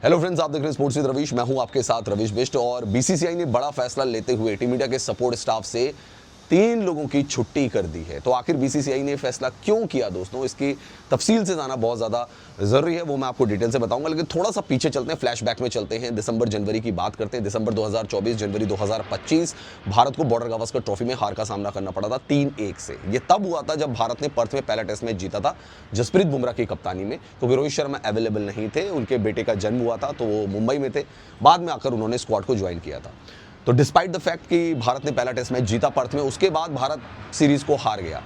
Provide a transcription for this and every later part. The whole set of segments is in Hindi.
हेलो फ्रेंड्स, आप देख रहे हैं स्पोर्ट्स विद रवीश। मैं हूं आपके साथ रवीश बिष्ट। और बीसीसीआई ने बड़ा फैसला लेते हुए टीम इंडिया के सपोर्ट स्टाफ से 3 लोगों की छुट्टी कर दी है। तो आखिर बीसीसीआई ने फैसला क्यों किया दोस्तों, इसकी तफसील से जाना बहुत ज़्यादा ज़रूरी है। वो मैं आपको डिटेल से बताऊंगा, लेकिन थोड़ा सा पीछे चलते हैं, फ्लैशबैक में चलते हैं। दिसंबर जनवरी की बात करते हैं। दिसंबर 2024 जनवरी 2025 भारत को बॉर्डर गावस्कर ट्रॉफी में हार का सामना करना पड़ा था 3-1 से। ये तब हुआ था जब भारत ने पर्थ में पहला टेस्ट मैच जीता था जसप्रीत बुमराह की कप्तानी में, क्योंकि रोहित शर्मा अवेलेबल नहीं थे। उनके बेटे का जन्म हुआ था तो वो मुंबई में थे। बाद में आकर उन्होंने स्क्वाड को ज्वाइन किया था। तो डिस्पाइट द फैक्ट कि भारत ने पहला टेस्ट मैच जीता पर्थ में, उसके बाद भारत सीरीज को हार गया।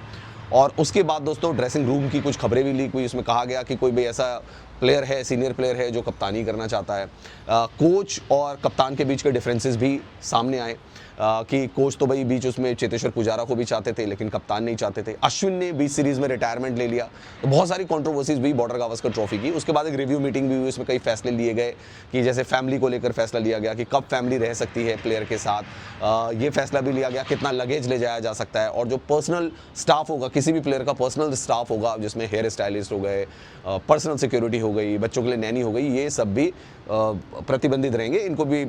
और उसके बाद दोस्तों ड्रेसिंग रूम की कुछ खबरें भी लीक हुई। उसमें कहा गया कि कोई भी ऐसा प्लेयर है, सीनियर प्लेयर है जो कप्तानी करना चाहता है। कोच और कप्तान के बीच के डिफरेंसेस भी सामने आए कि कोच तो भाई बीच उसमें चेतेश्वर पुजारा को भी चाहते थे, लेकिन कप्तान नहीं चाहते थे। अश्विन ने बीच सीरीज में रिटायरमेंट ले लिया। तो बहुत सारी कंट्रोवर्सीज भी बॉर्डर गावस्कर ट्रॉफी की। उसके बाद एक रिव्यू मीटिंग भी हुई, उसमें कई फैसले लिए गए कि जैसे फैमिली को लेकर फैसला लिया गया कि कब फैमिली रह सकती है प्लेयर के साथ। ये फैसला भी लिया गया कितना लगेज ले जाया जा सकता है, और जो पर्सनल स्टाफ होगा, किसी भी प्लेयर का पर्सनल स्टाफ होगा, जिसमें हेयर स्टाइलिस्ट हो गए, पर्सनल सिक्योरिटी हो गई, बच्चों के लिए नैनी हो गई, ये सब भी प्रतिबंधित रहेंगे। इनको भी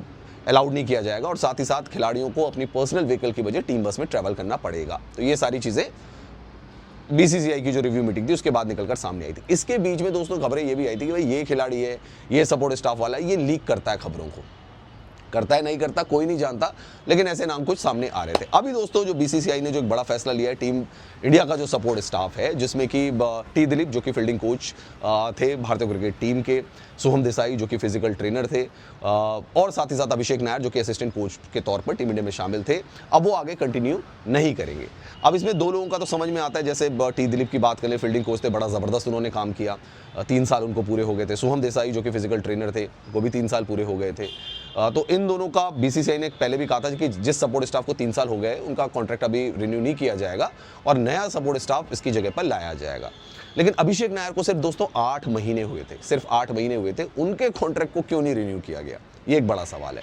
अलाउड नहीं किया जाएगा। और साथ ही साथ खिलाड़ियों को अपनी पर्सनल व्हीकल की बजाय टीम बस में ट्रैवल करना पड़ेगा। तो ये सारी चीज़ें बीसीसीआई की जो रिव्यू मीटिंग थी उसके बाद निकलकर सामने आई थी। इसके बीच में दोस्तों खबरें ये भी आई थी कि भाई ये खिलाड़ी है, ये सपोर्ट स्टाफ वाला है, ये लीक करता है खबरों को। करता है नहीं करता कोई नहीं जानता, लेकिन ऐसे नाम कुछ सामने आ रहे थे। अभी दोस्तों जो बीसीसीआई ने जो एक बड़ा फैसला लिया है, टीम इंडिया का जो सपोर्ट स्टाफ है, जिसमें कि टी दिलीप जो कि फील्डिंग कोच थे भारतीय क्रिकेट टीम के, सोहम देसाई जो कि फिजिकल ट्रेनर थे, और साथ ही साथ अभिषेक नायर जो कि असिस्टेंट कोच के तौर पर टीम इंडिया में शामिल थे। अब वो आगे कंटिन्यू नहीं करेंगे। अब इसमें 2 लोगों का तो समझ में आता है। जैसे टी दिलीप की बात करें, फील्डिंग कोच थे, बड़ा ज़बरदस्त उन्होंने काम किया, 3 साल उनको पूरे हो गए थे। सोहम देसाई जो कि फिजिकल ट्रेनर थे, वो भी 3 साल पूरे हो गए थे। तो इन दोनों का बीसीसीआई ने पहले भी कहा था कि जिस सपोर्ट स्टाफ को 3 साल हो गए उनका कॉन्ट्रैक्ट अभी रिन्यू नहीं किया जाएगा और नया सपोर्ट स्टाफ इसकी जगह पर लाया जाएगा। लेकिन अभिषेक नायर को सिर्फ दोस्तों 8 महीने हुए थे, सिर्फ 8 महीने हुए थे। उनके कॉन्ट्रैक्ट को क्यों नहीं रिन्यू किया गया, ये एक बड़ा सवाल है।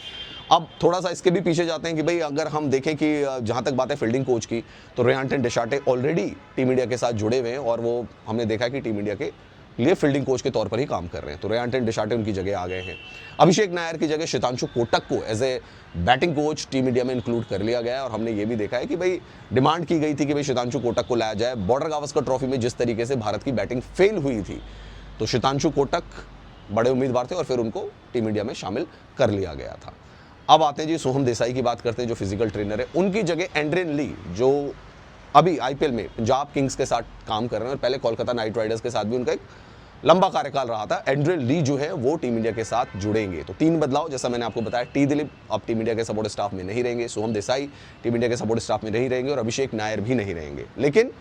अब थोड़ा सा इसके भी पीछे जाते हैं कि भाई अगर हम देखें कि जहां तक बात है फील्डिंग कोच की, तो रेयांटन डिशाटे ऑलरेडी टीम इंडिया के साथ जुड़े हुए हैं और वो हमने देखा है कि टीम इंडिया के लिए फील्डिंग कोच के तौर पर ही काम कर रहे हैं। तो रेयांटन डिशाटे उनकी जगह आ गए हैं। अभिषेक नायर की जगह शितांशु कोटक को as a batting coach team India में इंक्लूड कर लिया गया है। और हमने ये भी देखा है कि भाई डिमांड की गई थी कि भाई शितांशु कोटक को लाया जाए। बॉर्डर गावस्कर ट्रॉफी में जिस तरीके से भारत की बैटिंग फेल हुई थी, तो शितांशु कोटक बड़े उम्मीदवार थे और फिर उनको टीम इंडिया में शामिल कर लिया गया था। अब आते हैं जी सोहम देसाई की बात करते हैं, जो फिजिकल ट्रेनर है। उनकी जगह एंड्रेन ली, जो अभी आईपीएल में पंजाब किंग्स के साथ काम कर रहे हैं और पहले कोलकाता नाइट राइडर्स के साथ भी उनका एक लंबा कार्यकाल रहा था, एंड्रेन ली जो है वो टीम इंडिया के साथ जुड़ेंगे। तो 3 बदलाव, जैसा मैंने आपको बताया। टी दिलीप अब टीम इंडिया के सपोर्ट स्टाफ में नहीं रहेंगे, सोहम देसाई टीम इंडिया के सपोर्ट स्टाफ में नहीं रहेंगे और अभिषेक नायर भी नहीं रहेंगे। लेकिन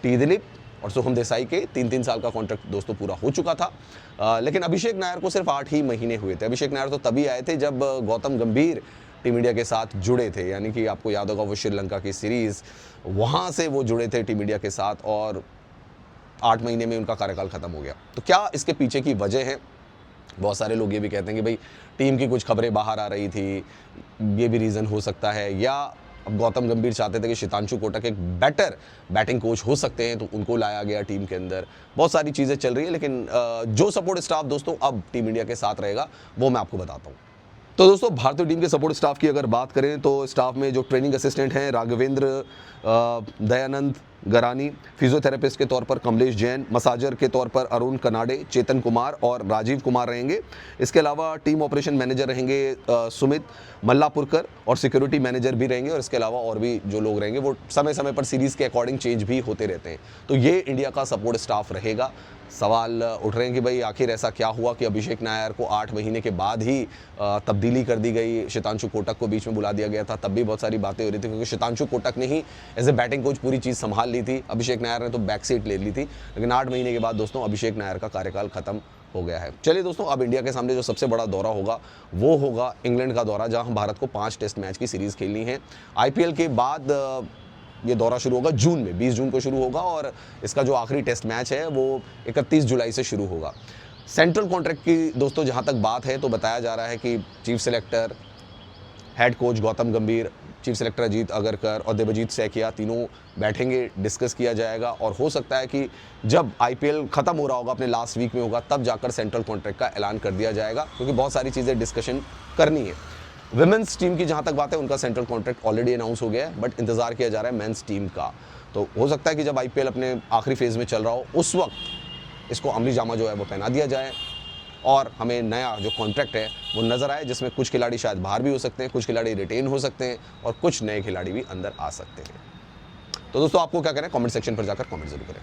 टी दिलीप और सोहम देसाई के 3-3 साल का कॉन्ट्रैक्ट दोस्तों पूरा हो चुका था। लेकिन अभिषेक नायर को सिर्फ 8 ही महीने हुए थे। अभिषेक नायर तो तभी आए थे जब गौतम गंभीर टीम इंडिया के साथ जुड़े थे, यानी कि आपको याद होगा वो श्रीलंका की सीरीज, वहां से वो जुड़े थे टीम इंडिया के साथ और 8 महीने में उनका कार्यकाल खत्म हो गया। तो क्या इसके पीछे की वजह है? बहुत सारे लोग ये भी कहते हैं कि भाई टीम की कुछ खबरें बाहर आ रही थी, ये भी रीज़न हो सकता है, या अब गौतम गंभीर चाहते थे कि शितांशु कोटक एक बेटर बैटिंग कोच हो सकते हैं, तो उनको लाया गया टीम के अंदर। बहुत सारी चीज़ें चल रही है, लेकिन जो सपोर्ट स्टाफ दोस्तों अब टीम इंडिया के साथ रहेगा वो मैं आपको बताता हूँ। तो दोस्तों भारतीय टीम के सपोर्ट स्टाफ की अगर बात करें तो स्टाफ में जो ट्रेनिंग असिस्टेंट हैं राघवेंद्र दयानंद गरानी, फिजियोथेरेपिस्ट के तौर पर कमलेश जैन, मसाजर के तौर पर अरुण कनाडे, चेतन कुमार और राजीव कुमार रहेंगे। इसके अलावा टीम ऑपरेशन मैनेजर रहेंगे सुमित मल्लापुरकर और सिक्योरिटी मैनेजर भी रहेंगे। और इसके अलावा और भी जो लोग रहेंगे वो समय समय पर सीरीज़ के अकॉर्डिंग चेंज भी होते रहते हैं। तो ये इंडिया का सपोर्ट स्टाफ रहेगा। सवाल उठ रहे हैं कि भाई आखिर ऐसा क्या हुआ कि अभिषेक नायर को 8 महीने के बाद ही तब्दीली कर दी गई, शितांशु कोटक को बीच में बुला दिया गया था। तब भी बहुत सारी बातें हो रही थी क्योंकि शितांशु कोटक ने ही एज ए बैटिंग कोच पूरी चीज़ संभाल ली थी, अभिषेक नायर ने तो बैक सीट ले ली थी। लेकिन 8 महीने के बाद दोस्तों अभिषेक नायर का कार्यकाल खत्म हो गया है। चलिए दोस्तों, अब इंडिया के सामने जो सबसे बड़ा दौरा होगा वो होगा इंग्लैंड का दौरा, जहां भारत को 5 टेस्ट मैच की सीरीज़ खेलनी है। आईपीएल के बाद ये दौरा शुरू होगा जून में, 20 जून को शुरू होगा और इसका जो आखिरी टेस्ट मैच है वो 31 जुलाई से शुरू होगा। सेंट्रल कॉन्ट्रैक्ट की दोस्तों जहां तक बात है तो बताया जा रहा है कि chief selector, head coach Gautam गंभीर चीफ सेलेक्टर अजीत अगरकर और देवजीत सैकिया तीनों बैठेंगे, डिस्कस किया जाएगा और हो सकता है कि जब आईपीएल खत्म हो रहा होगा, अपने लास्ट वीक में होगा, तब जाकर सेंट्रल कॉन्ट्रैक्ट का ऐलान कर दिया जाएगा, क्योंकि बहुत सारी चीज़ें डिस्कशन करनी है। विमेंस टीम की जहाँ तक बात है, उनका सेंट्रल कॉन्ट्रैक्ट ऑलरेडी अनाउंस हो गया है, बट इंतजार किया जा रहा है मेंस टीम का। तो हो सकता है कि जब आईपीएल अपने आखिरी फेज़ में चल रहा हो, उस वक्त इसको अमली जामा जो है वो पहना दिया जाए और हमें नया जो कॉन्ट्रैक्ट है वो नज़र आए, जिसमें कुछ खिलाड़ी शायद बाहर भी हो सकते हैं, कुछ खिलाड़ी रिटेन हो सकते हैं और कुछ नए खिलाड़ी भी अंदर आ सकते हैं। तो दोस्तों, आपको क्या करें, कमेंट सेक्शन पर जाकर कमेंट जरूर करें।